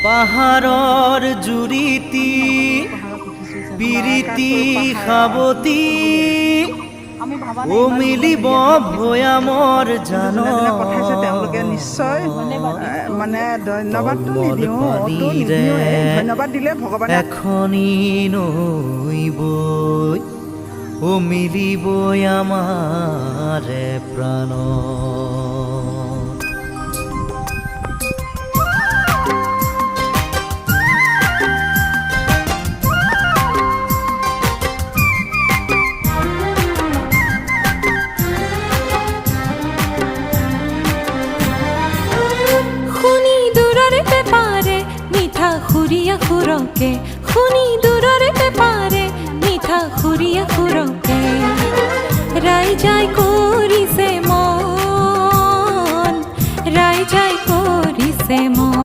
পাহাৰৰ জুৰিতি বিৰিতি সাৱতি ও মিলিব ভৈয়ামৰ জান পঠাইছে তেওঁলোকে নিশ্চয় মানে ধন্যবাদটো নিদিওঁ ধন্যবাদ দিলে ভগৱানে এখনি নৈ বৈ ও মিলিবই আমাৰে প্ৰাণ খুৰিয়া খুৰকে খুনি দূৰৰে পাৰে মিঠা খুৰিয়া খুৰকে ৰাই যাই কৰিছে মন ৰাই যাই কৰিছে মন।